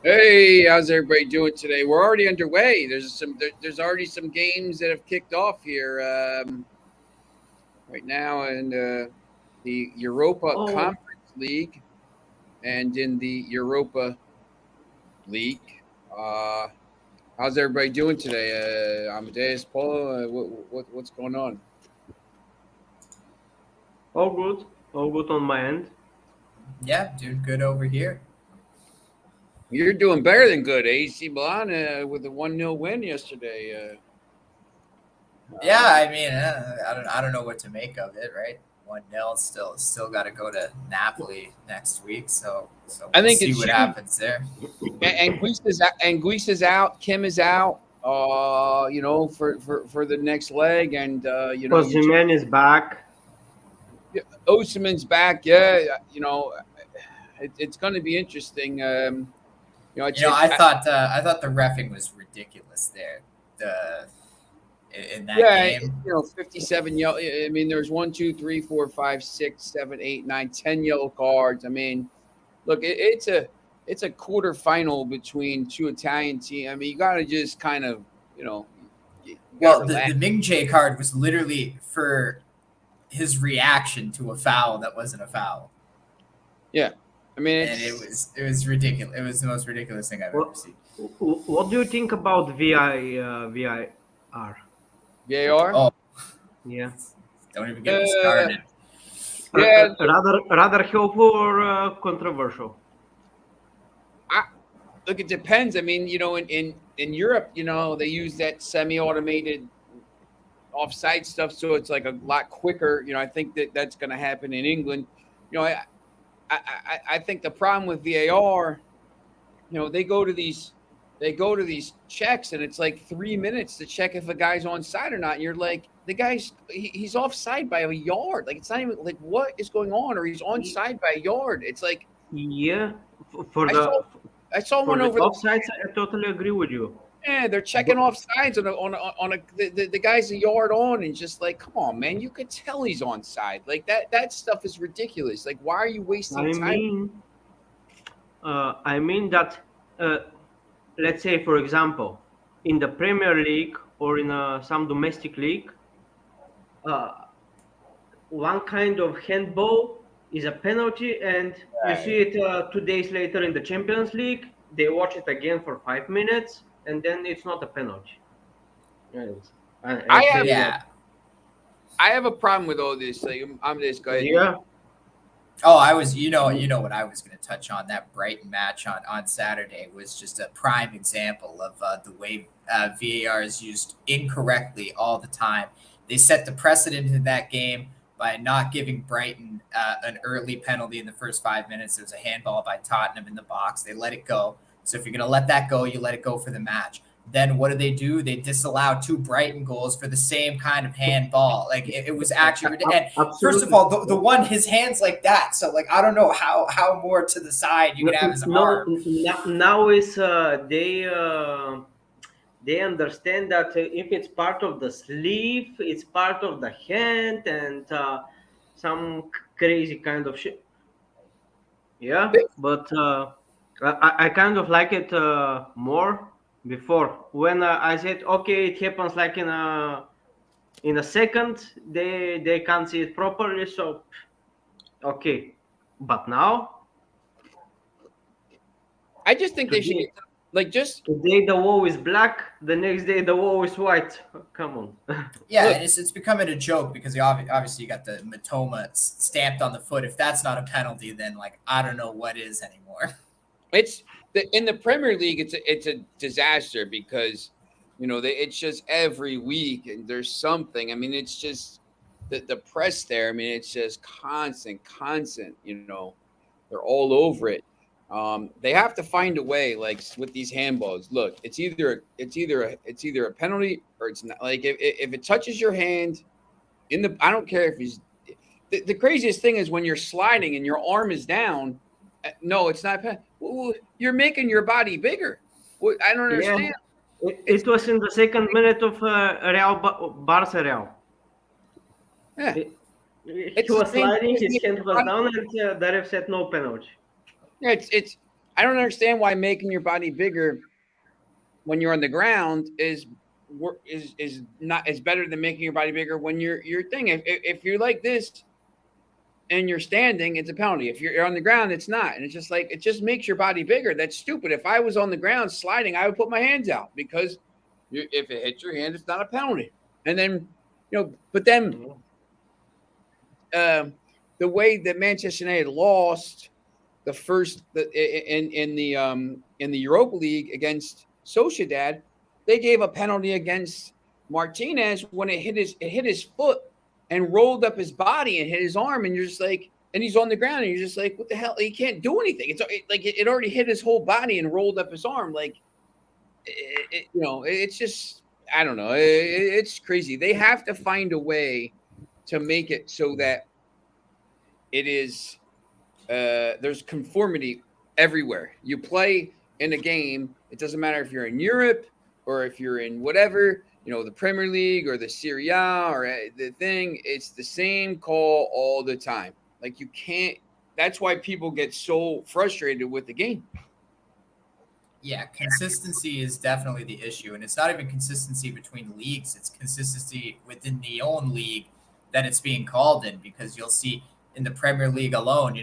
Hey, how's everybody doing today? We're already underway. There's already some games that have kicked off here right now in the Europa Oh, Conference League and in the Europa League. Uh, how's everybody doing today? Amadeus, Paul, what's going on? all good. All good on my end. Yeah, doing good over here. You're doing better than good. AC Milan with a 1-0 win yesterday. Yeah, I mean, I don't know what to make of it, right? 1-0, still got to go to Napoli next week, so I we'll think see it's what huge. happens there. And Guis is out. Kim is out. For the next leg, and Osimhen is back. Osimhen's back. Yeah, it's going to be interesting. You know, I thought the reffing was ridiculous there. The in that yeah, game. 57 yellow. I mean, there's 1, 2, 3, 4, 5, 6, 7, 8, 9, 10 yellow cards. I mean, look, it's a quarterfinal between two Italian teams. I mean, you got to just kind of, you got Well, to the relax. Ming Jae card was literally for his reaction to a foul that wasn't a foul, Yeah, I mean, and it was ridiculous. It was the most ridiculous thing I've ever What, seen. what do you think about VIR? VAR. Oh, Yeah. don't even get me Uh, started. yeah, Rather helpful or controversial? look, it depends. I mean, in Europe, they use that semi-automated offside stuff, so it's like a lot quicker. I think that's going to happen in England. I think the problem with VAR, they go to these checks, and it's like 3 minutes to check if a guy's onside or not. And you're like, he's offside by a yard. Like, it's not even like what is going on, or he's onside by a yard. It's like Yeah. For I the saw I saw for one the over the offsides, I totally agree with you. Yeah, they're checking But off sides the guy's a yard on, and just like, come on, man, you could tell he's on side. Like that stuff is ridiculous. Like, why are you wasting I time? mean, that, uh, let's say, for example, in the Premier League or in some domestic league, uh, one kind of handball is a penalty, and you see Right. it 2 days later in the Champions League. They watch it again for 5 minutes, and then it's not a penalty. And I I say have that, Yeah. I have a problem with all this. Like, I'm this guy. yeah, Oh, I was, you know what I was going to touch on. That Brighton match on Saturday was just a prime example of the way VAR is used incorrectly all the time. They set the precedent in that game by not giving Brighton an early penalty in the first 5 minutes. There was a handball by Tottenham in the box. They let it go. So if you're going to let that go, you let it go for the match. Then what do? They disallow two Brighton goals for the same kind of handball. Like it was actually ridiculous. First of absolutely. all, the one, his hands like that. So like I don't know how more to the side you No, could have his no, arm. now is they understand that if it's part of the sleeve, it's part of the hand, and some crazy kind of shit. Yeah, but I kind of like it more before when I said, okay, it happens like in a second. They can't see it properly, so okay. But now I just think they should today like just today the wall is black, the next day the wall is white. Come on. Yeah, look. and it's becoming a joke because obviously you got the Matoma stamped on the foot. If that's not a penalty, then like I don't know what is anymore. In the Premier League. It's a disaster because it's just every week and there's something. I mean, it's just the press there. I mean, it's just constant. They're all over it. They have to find a way, like with these handballs. Look, it's either a penalty or it's not. Like if it touches your hand I don't care if he's. The craziest thing is when you're sliding and your arm is down. No, it's not. You're making your body bigger. I don't Yeah, understand. It's it was in the second minute of Barca Real. yeah. He It's the was same thing sliding, as his making hand your was body. down, and the ref said no penalty. Yeah, it's. I don't understand why making your body bigger when you're on the ground is not is better than making your body bigger when you're thing. If you're like this and you're standing, it's a penalty. If you're on the ground, it's not. And it's just like it just makes your body bigger. That's stupid. If I was on the ground sliding, I would put my hands out because if it hits your hand, it's not a penalty. And then but then the way that Manchester United lost the first in the Europa League against Sociedad, they gave a penalty against Martinez when it hit his foot and rolled up his body and hit his arm, and you're just like, and he's on the ground, and you're just like, what the hell? He can't do anything. It's like it already hit his whole body and rolled up his arm. Like, it's just I don't know. It's crazy. They have to find a way to make it so that it is there's conformity everywhere. You play in a game. It doesn't matter if you're in Europe or if you're in whatever, the Premier League or the Serie A or the thing. It's the same call all the time. Like you can't. That's why people get so frustrated with the game. Yeah, consistency is definitely the issue. And it's not even consistency between leagues. It's consistency within the own league that it's being called in, because you'll see in the Premier League alone,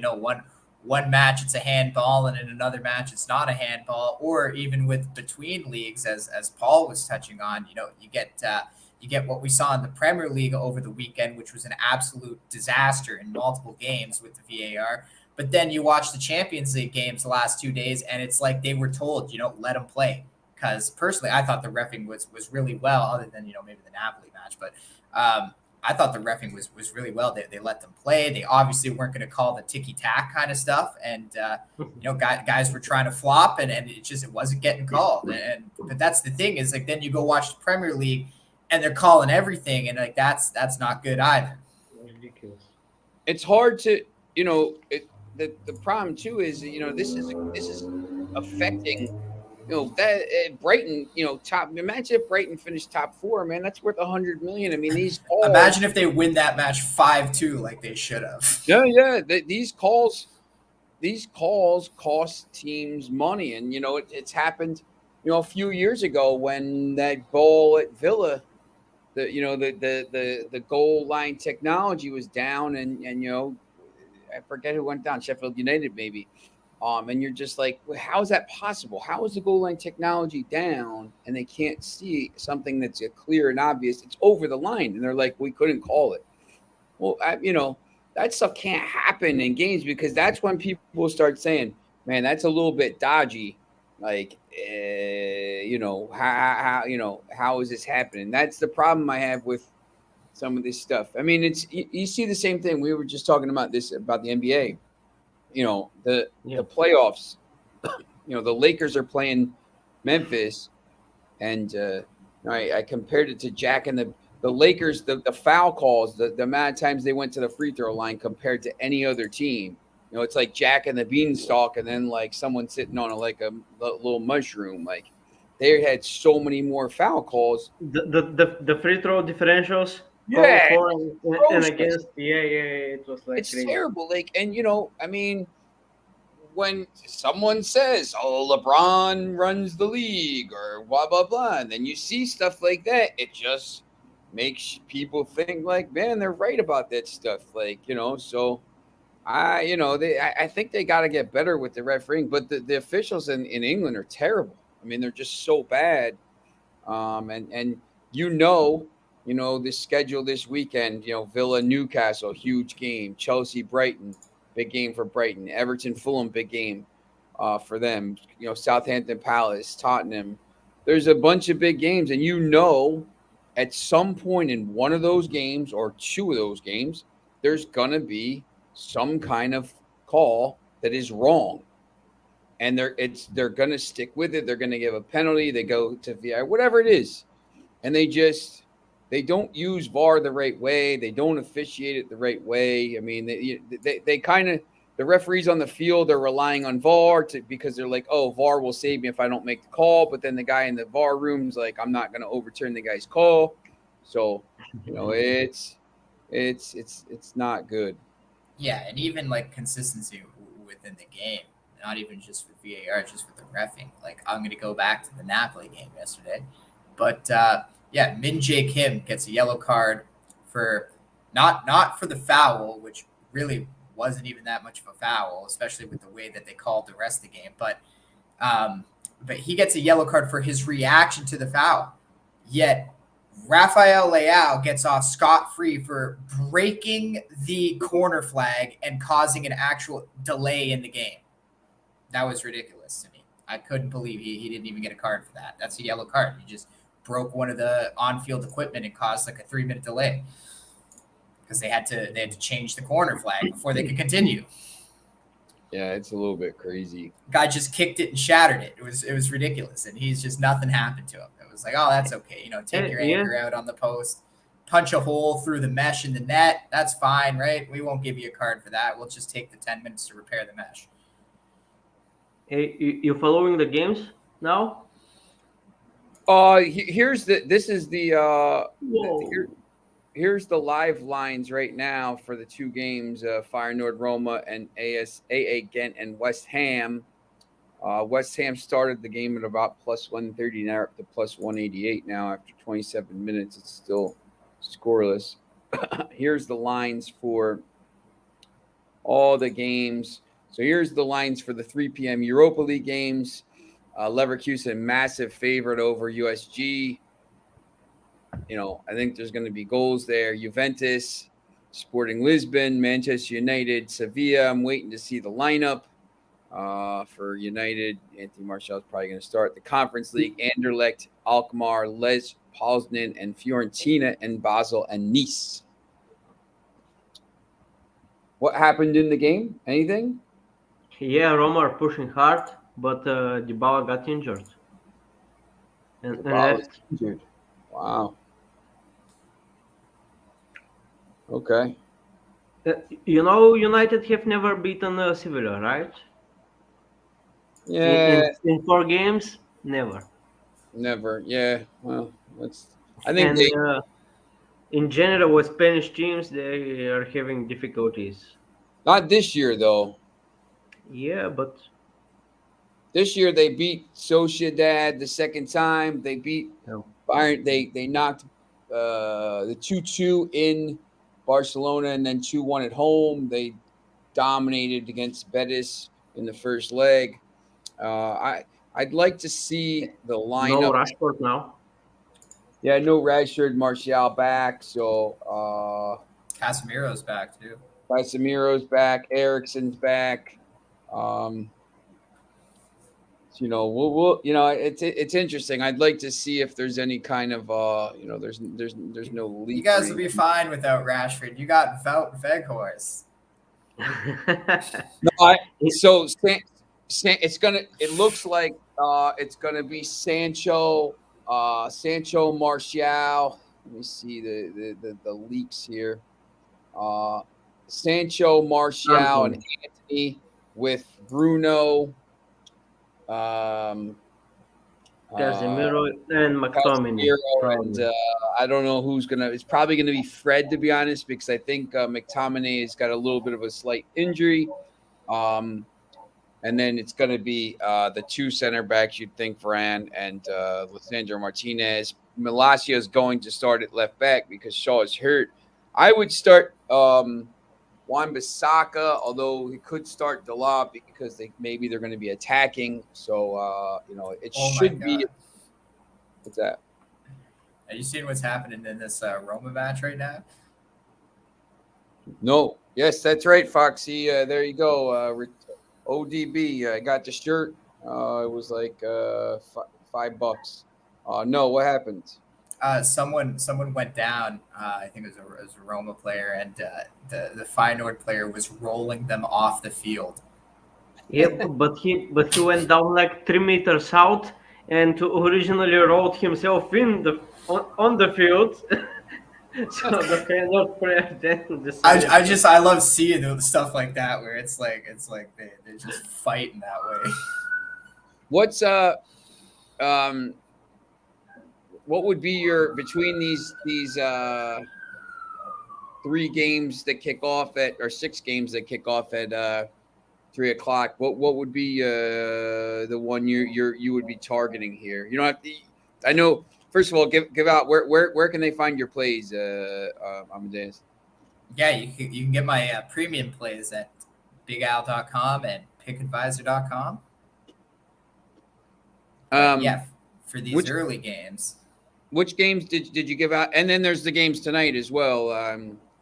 one match it's a handball and in another match it's not a handball, or even with between leagues, as Paul was touching on, you get what we saw in the Premier League over the weekend, which was an absolute disaster in multiple games with the VAR. But then you watch the Champions League games the last 2 days, and it's like they were told, let them play. Because personally, I thought the reffing was really well, other than, maybe the Napoli match. But I thought the reffing was really well. They let them play. They obviously weren't going to call the ticky-tack kind of stuff. And, guys were trying to flop, and it wasn't getting called. But that's the thing is, like, then you go watch the Premier League, and they're calling everything, and, like, that's not good either. Ridiculous. It's hard to, the problem too is this is affecting that Brighton top. Imagine if Brighton finished top 4, man. That's worth $100 million. I mean, these calls. Imagine if they win that match 5-2 like they should have. Yeah. These calls cost teams money, and it's happened. A few years ago when that goal at Villa, the goal line technology was down, and I forget who went down, Sheffield United maybe. And you're just like, well, how is that possible? How is the goal line technology down and they can't see something that's clear and obvious? It's over the line. And they're like, we couldn't call it. Well, that stuff can't happen in games, because that's when people start saying, man, that's a little bit dodgy. Like, how is this happening? That's the problem I have with some of this stuff. I mean, you see the same thing. We were just talking about this about the NBA. The playoffs. The Lakers are playing Memphis, and I compared it to Jack and the Lakers. The foul calls, the amount of times they went to the free throw line compared to any other team. It's like Jack and the Beanstalk, and then like someone sitting on a little mushroom. Like they had so many more foul calls. The free throw differentials. Yeah, for and against. Yeah. It was like it's crazy. terrible. Like, and I mean, when someone says, "Oh, LeBron runs the league," or blah blah blah, and then you see stuff like that, it just makes people think like, man, they're right about that stuff. Like, so I think they got to get better with the refereeing, but the officials in England are terrible. I mean, they're just so bad. And the schedule this weekend, Villa, Newcastle, huge game. Chelsea, Brighton, big game for Brighton. Everton, Fulham, big game for them. Southampton, Palace, Tottenham. There's a bunch of big games. And at some point in one of those games or two of those games, there's going to be some kind of call that is wrong. And they're going to stick with it. They're going to give a penalty. They go to VAR, whatever it is. And they don't use VAR the right way. They don't officiate it the right way. I mean, they kind of, the referees on the field are relying on VAR because they're like, oh, VAR will save me if I don't make the call. But then the guy in the VAR room's like, I'm not going to overturn the guy's call. So, it's not good. Yeah, and even like consistency within the game. not even just with VAR, just with the reffing. Like, I'm going to go back to the Napoli game yesterday. But yeah, Min Jae Kim gets a yellow card for not for the foul, which really wasn't even that much of a foul, especially with the way that they called the rest of the game. But he gets a yellow card for his reaction to the foul. Yet Rafael Leao gets off scot-free for breaking the corner flag and causing an actual delay in the game. That was ridiculous to me. I couldn't believe he didn't even get a card for that. That's a yellow card. He just broke one of the on-field equipment and caused like a 3-minute delay because they had to change the corner flag before they could continue. Yeah, it's a little bit crazy. Guy just kicked it and shattered it. It was ridiculous, and he's just nothing happened to him. It was like, oh, that's okay. Take your anger out on the post, punch a hole through the mesh in the net. That's fine, right? We won't give you a card for that. We'll just take the 10 minutes to repair the mesh. Hey, you following the games now? Here's the live lines right now for the two games, Feyenoord Roma and AA Ghent and West Ham. West Ham started the game at about plus 130, now up to plus 188 now after 27 minutes. It's still scoreless. Here's the lines for all the games. So here's the lines for the 3 p.m. Europa League games. Leverkusen, massive favorite over USG. I think there's going to be goals there. Juventus, Sporting Lisbon, Manchester United, Sevilla. I'm waiting to see the lineup for United. Anthony Martial is probably going to start. The Conference League, Anderlecht, Alkmaar, Les Poznan, and Fiorentina, and Basel, and Nice. What happened in the game? Anything? Yeah, Roma are pushing hard, but Dybala got injured. And Dybala's injured. Wow. Okay. United have never beaten Sevilla, right? Yeah. In 4 games, never. Never. Yeah. Well, I think in general, with Spanish teams, they are having difficulties. Not this year, though. Yeah, but this year they beat Sociedad the second time. They beat Bayern. They knocked the 2-2 in Barcelona and then 2-1 at home. They dominated against Betis in the first leg. I'd like to see the lineup. No Rashford now. Yeah, no Rashford, Martial back. So Casemiro's back too. Casemiro's back. Eriksen's back. It's interesting. I'd like to see if there's any kind of there's no leak. You guys will be fine without Rashford. You got Wout Weghorst. It looks like it's gonna be Sancho, Martial. Let me see the leaks here. Sancho, Martial, and Antony with Bruno, Casemiro and McTominay. And I don't know who's gonna. It's probably gonna be Fred, to be honest, because I think McTominay has got a little bit of a slight injury. And then it's going to be the 2 center backs, you'd think, Varane and Lisandro Martinez. Malacia is going to start at left back because Shaw is hurt. I would start Wan-Bissaka, although he could start Delap because they're going to be attacking. So, it should be. What's that? Are you seeing what's happening in this Roma match right now? No. Yes, that's right, Foxy. There you go. ODB. I got the shirt. It was like $5. No, what happened? Someone went down. I think it was a Roma player, and the Feyenoord player was rolling them off the field. Yeah, but he went down like 3 meters out, and originally rolled himself on the field. So the Feyenoord player then decided. I love seeing stuff like that where it's like they're just fighting that way. What's what would be your between these 3 games that kick off at, or 6 games that kick off at 3:00. What would be the one you would be targeting here? You don't have to. I know. First of all, give out where can they find your plays, Amadeus? Yeah, you can get my premium plays at BigAl.com and PickAdvisor.com. Yeah, for these early games. Which games did you give out? And then there's the games tonight as well.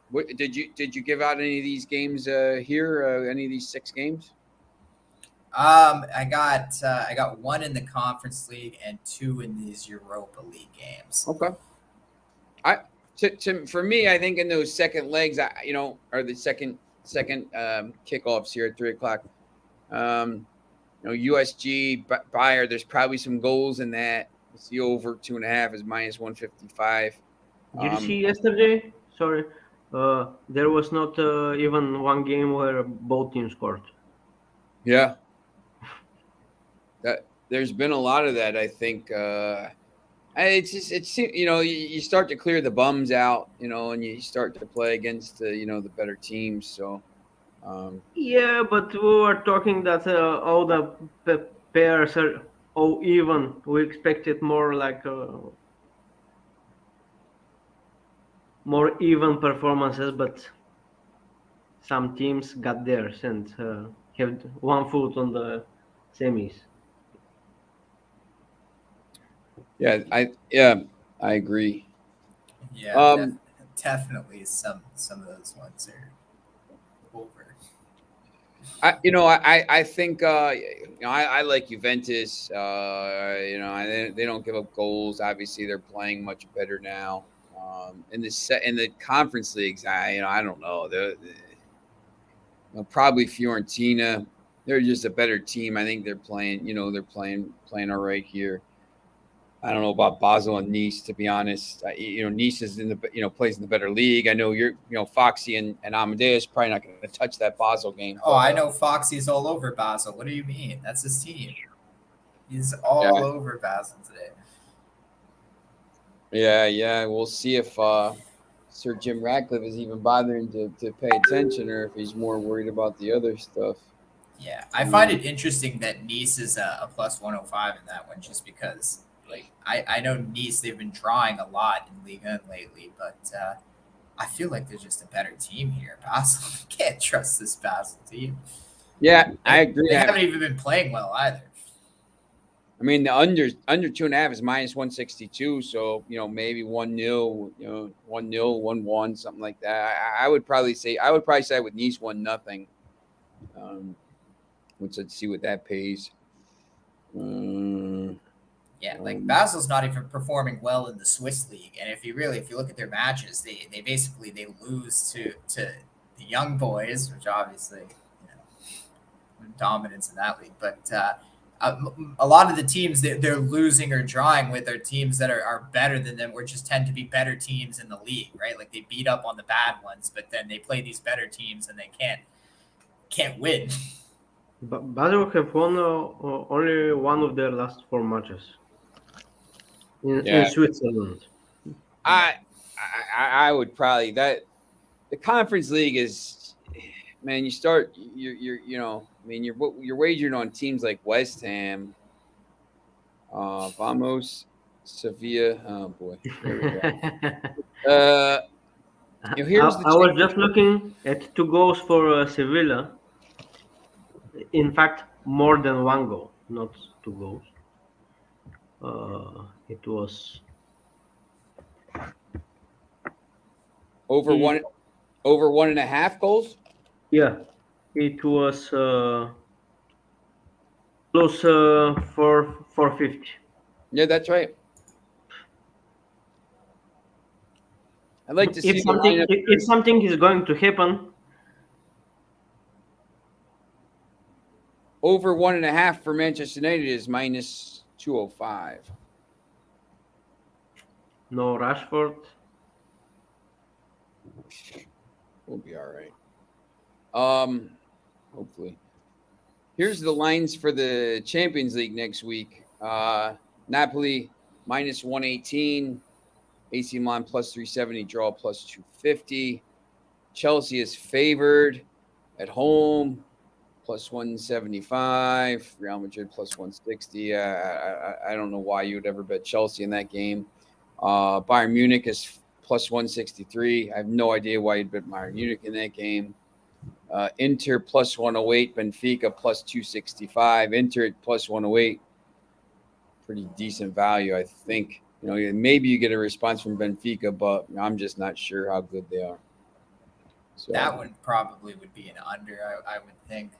What did you give out any of these games here? Any of these 6 games? I got 1 in the Conference League and 2 in these Europa League games. Okay. For me, I think in those second legs, or the second kickoffs here at 3:00. USG Bayer. There's probably some goals in that. It's the over 2.5 is -155. Did you see yesterday? Sorry, there was not even one game where both teams scored. Yeah, there's been a lot of that. I think it's you start to clear the bums out, and you start to play against the better teams. So yeah, but we were talking that all the pairs are all even. We expected more like more even performances, but some teams got theirs and have one foot on the semis. Yeah, I agree. Yeah, definitely some of those ones are over. I think I like Juventus. They don't give up goals. Obviously, they're playing much better now. In the Conference Leagues, I don't know. Probably Fiorentina. They're just a better team. I think they're playing. They're playing all right here. I don't know about Basel and Nice, to be honest. Nice is in the plays in the better league. I know Foxy and Amadeus probably not going to touch that Basel game. Oh, I know Foxy's all over Basel. What do you mean? That's his team. He's all over Basel today. Yeah. We'll see if Sir Jim Ratcliffe is even bothering to pay attention, or if he's more worried about the other stuff. Yeah, I find it interesting that Nice is a plus 105 in that one, just because. I know Nice, they've been drawing a lot in Ligue 1 lately, but I feel like they're just a better team here. Basel, you can't trust this Basel team. Yeah, I agree. They haven't even been playing well either. I mean, the under 2.5 is -162, so maybe 1-0, 1-0, 1-1, something like that. I would probably say with Nice 1-0. Let's see what that pays. Yeah, Basel's not even performing well in the Swiss league, and if you look at their matches, they basically lose to the young boys, which obviously dominance in that league. But a lot of the teams that they're losing or drawing with are teams that are better than them, or just tend to be better teams in the league, right? Like they beat up on the bad ones, but then they play these better teams and they can't win. But Basel have won only one of their last 4 matches. In Switzerland. I would probably the Conference League is, man, you're wagering on teams like West Ham, Vamos, Sevilla. Oh boy. I was just looking at 2 goals for Sevilla. In fact, more than 1 goal, not 2 goals. It was over 1.5 goals. Yeah, it was close 450. Yeah, that's right. I'd like to see if something is going to happen. Over 1.5 for Manchester United is -205. No Rashford. We'll be all right. Hopefully. Here's the lines for the Champions League next week. Napoli -118, AC Milan +370, draw +250. Chelsea is favored at home. plus 175. Real Madrid plus 160. I don't know why you would ever bet Chelsea in that game. Bayern Munich is plus 163. I have no idea why you'd bet Bayern Munich in that game. Inter plus 108. Benfica plus 265. Inter at plus 108. Pretty decent value, I think. Maybe you get a response from Benfica, but I'm just not sure how good they are. So that one probably would be an under, I would think.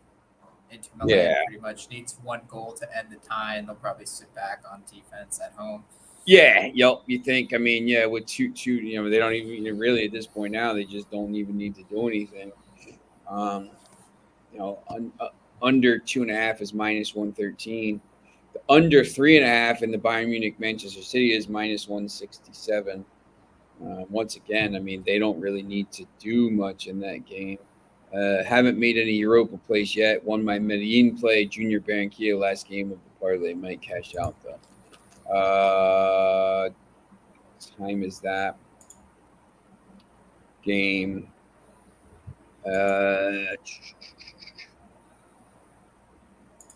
Inter Milan pretty much needs one goal to end the tie, and they'll probably sit back on defense at home. Yeah, you think? I mean, with two, they don't even really at this point now. They just don't even need to do anything. Under 2.5 is minus 113. The under 3.5 in the Bayern Munich Manchester City is minus 167. Once again, I mean, they don't really need to do much in that game. Haven't made any Europa plays yet. Won my Medellin play. Junior Barranquilla last game of the parlay. Might cash out though. Time is that game?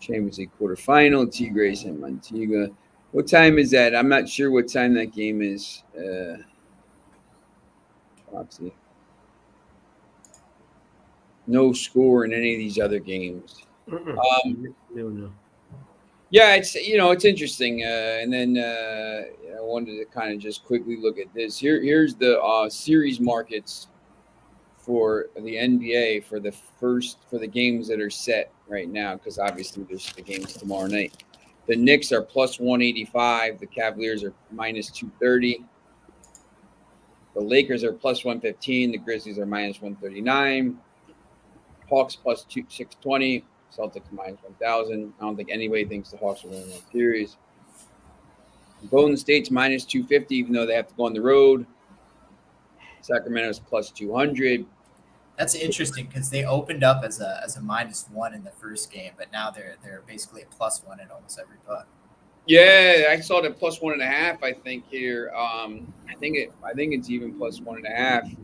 Champions League quarterfinal. Tigres and Montega. What time is that? I'm not sure what time that game is. Foxy. No score in any of these other games. No. Yeah, it's interesting. And then I wanted to kind of just quickly look at this. Here's the series markets for the NBA for the games that are set right now, because obviously there's the games tomorrow night. The Knicks are plus 185. The Cavaliers are minus 230. The Lakers are plus 115. The Grizzlies are minus 139. Hawks plus 620. Celtics minus 1,000. I don't think anybody thinks the Hawks will win that series. Golden State's minus 250, even though they have to go on the road. Sacramento's plus 200. That's interesting because they opened up as a -1 in the first game, but now they're basically a +1 in almost every book. Yeah, I saw the plus 1.5. I think here. I think it's even plus 1.5.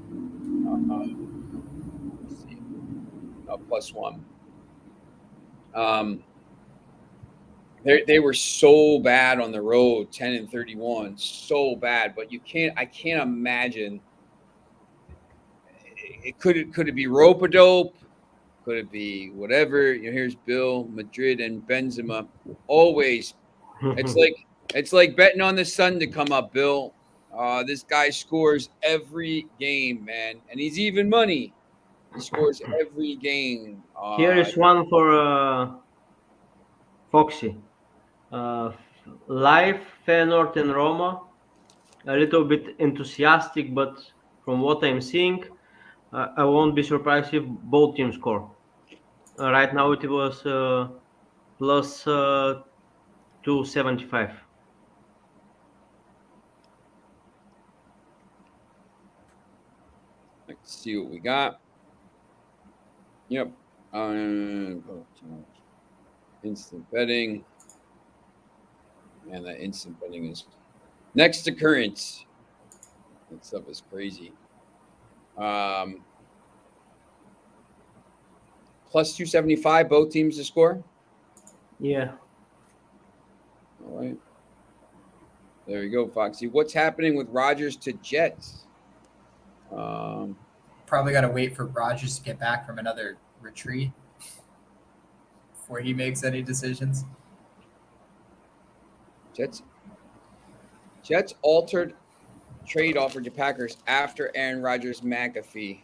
Let's see. Plus 1. They were so bad on the road, 10-31, so bad. But I can't imagine. Could it be rope-a-dope? Could it be whatever? Here's Bill, Madrid, and Benzema. Always, it's like betting on the sun to come up, Bill. This guy scores every game, man, and he's even money. He scores every game. Here is one for Foxy. Live Feyenoord and Roma. A little bit enthusiastic, but from what I'm seeing, I won't be surprised if both teams score. Right now it was plus 275. Let's see what we got. Yep. Instant betting. And that instant betting is next occurrence. That stuff is crazy. Plus 275, both teams to score. Yeah. All right. There you go, Foxy. What's happening with Rodgers to Jets? Probably got to wait for Rodgers to get back from another retreat before he makes any decisions. Jets altered trade offer to Packers after Aaron Rodgers' McAfee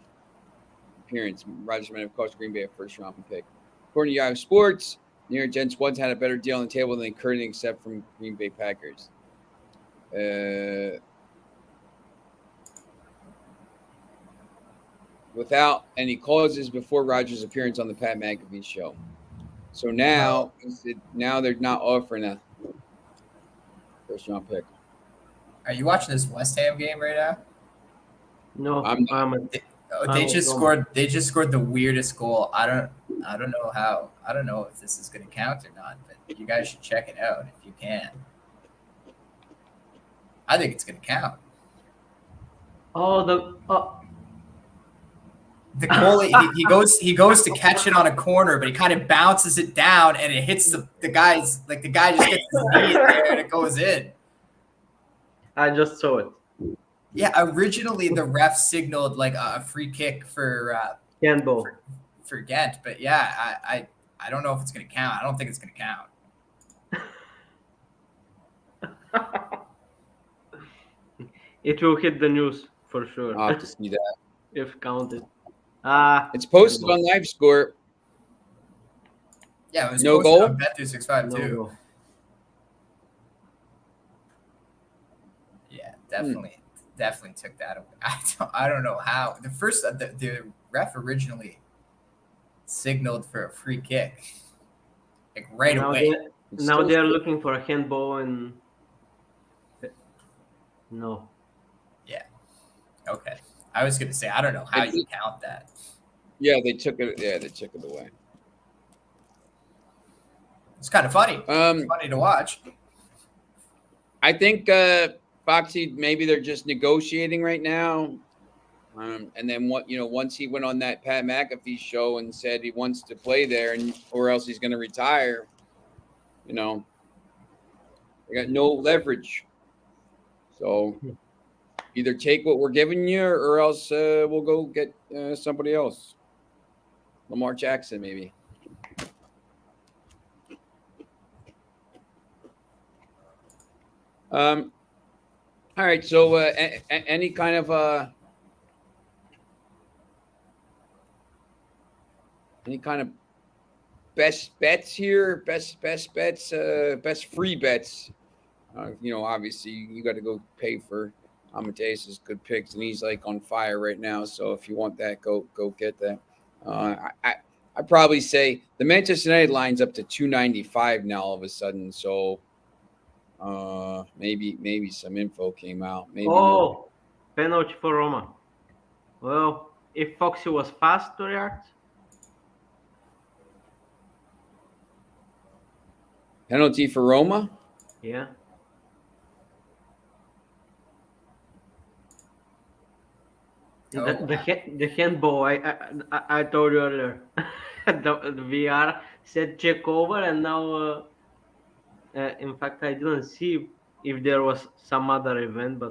appearance. Rodgers might have cost Green Bay a first-round pick. According to Yahoo Sports, New York Jets once had a better deal on the table than they currently accept from Green Bay Packers. Without any clauses before Rodgers' appearance on the Pat McAfee show. So now they're not offering a first-round pick. Are you watching this West Ham game right now? No, They just scored the weirdest goal. I don't know how. I don't know if this is going to count or not, but you guys should check it out if you can. I think it's going to count. The goalie he goes to catch it on a corner, but he kind of bounces it down and it hits the guy's like the guy just gets his knee in there and it goes in. I just saw it. Yeah, originally the ref signaled like a free kick for Handball. for Ghent, but yeah, I don't know if it's gonna count. I don't think it's gonna count. It will hit the news for sure. I'll have to see that. If counted. It's posted on Live Score. Yeah, it was No posted goal? on Bet365 too. No. Yeah, definitely took that away. I don't know how. The ref originally signaled for a free kick, like right away. Now they're looking for a handball and no. Yeah. Okay. I was gonna say I don't know how you count that. Yeah, they took it. Yeah, they took it away. It's kind of funny. Funny to watch. I think Foxy, maybe they're just negotiating right now. And then once he went on that Pat McAfee show and said he wants to play there, or else he's going to retire. They got no leverage. So either take what we're giving you, or else we'll go get somebody else. Lamar Jackson, maybe. All right. So any kind of best bets here, best bets, best free bets. Obviously you got to go pay for Amadeus's good picks, and he's like on fire right now. So if you want that, go get that. I probably say the Manchester United line's up to 295 now all of a sudden. So maybe some info came out. Maybe penalty for Roma. Well, if Foxy was fast to react. Penalty for Roma? Yeah. Oh. The handball I told you earlier. the VR said check over, and now in fact I didn't see if there was some other event,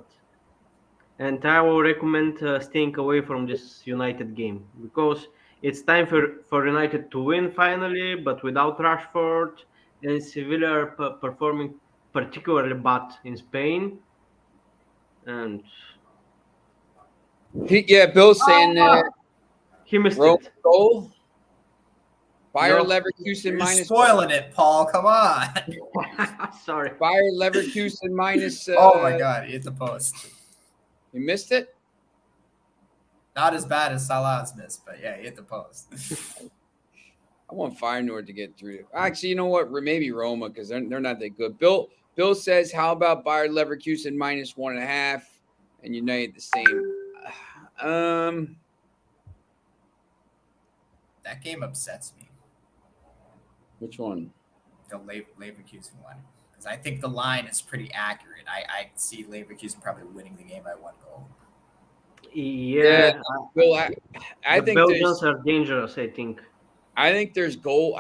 and I will recommend staying away from this United game, because it's time for United to win finally, but without Rashford, and Sevilla are performing particularly bad in Spain, and Bill's saying he missed Roma it. goal. Bayer No. Leverkusen You're minus. spoiling it, Paul. Come on. Sorry. Bayer Leverkusen minus. Oh my God, he hit the post. You missed it? Not as bad as Salah's miss, but yeah, he hit the post. I want Feyenoord to get through. Actually, you know what? Maybe Roma, because they're not that good. Bill says, how about Bayer Leverkusen minus 1.5 and United the same? That game upsets me. Which one? The Leverkusen one. Because I think the line is pretty accurate. I see Leverkusen probably winning the game by 1 goal. Yeah. Bill, I The think Belgians are dangerous, I think. I think there's goal.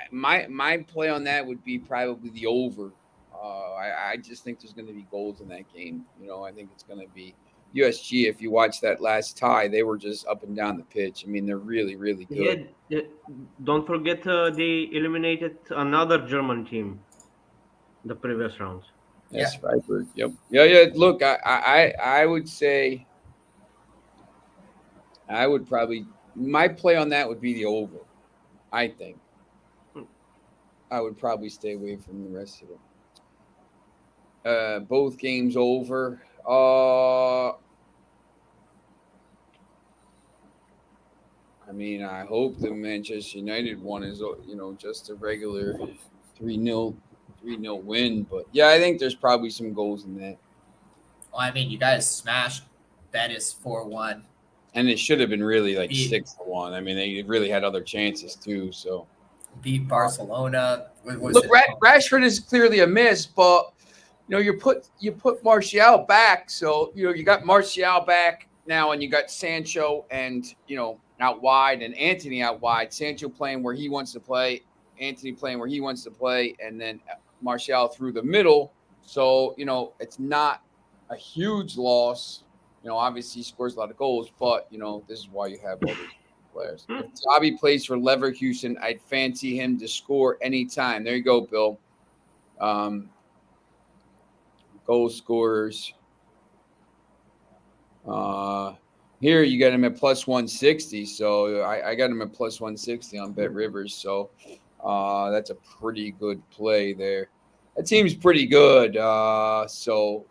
My play on that would be probably the over. I just think there's going to be goals in that game. I think it's going to be USG. If you watch that last tie, they were just up and down the pitch. I mean, they're really, really good. Yeah, don't forget they eliminated another German team the previous round. Yes, Freiburg. Yep. Yeah. Look, I would say I would probably my play on that would be the over. I think I would probably stay away from the rest of it. Both games over. I mean, I hope the Manchester United one is, just a regular 3-0 win. But yeah, I think there's probably some goals in that. Well, I mean, you guys smashed Betis 4-1. And it should have been really like 6-1. I mean, they really had other chances too. So beat Barcelona. Look, Rashford is clearly a miss, but you put Martial back, so you got Martial back. now, and you got Sancho and, out wide, and Anthony out wide. Sancho playing where he wants to play, Anthony playing where he wants to play, and then Martial through the middle. So, it's not a huge loss. Obviously he scores a lot of goals, but, this is why you have all these players. If Bobby plays for Leverkusen, I'd fancy him to score anytime. There you go, Bill. Goal scorers. Here you got him at plus 160. So I got him at plus 160 on Bet Rivers. So that's a pretty good play there. That team's pretty good. So,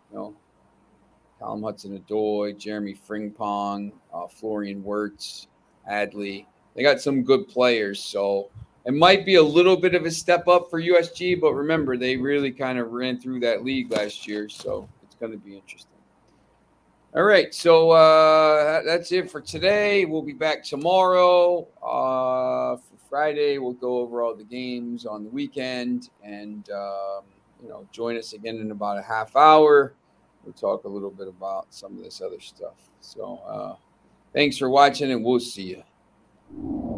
Callum Hudson-Odoi, Jeremy Frimpong, Florian Wirtz, Adley. They got some good players. So it might be a little bit of a step up for USG, but remember, they really kind of ran through that league last year. So it's going to be interesting. All right, so that's it for today. We'll be back tomorrow. For Friday, we'll go over all the games on the weekend, and join us again in about a half hour. We'll talk a little bit about some of this other stuff. So thanks for watching, and we'll see you.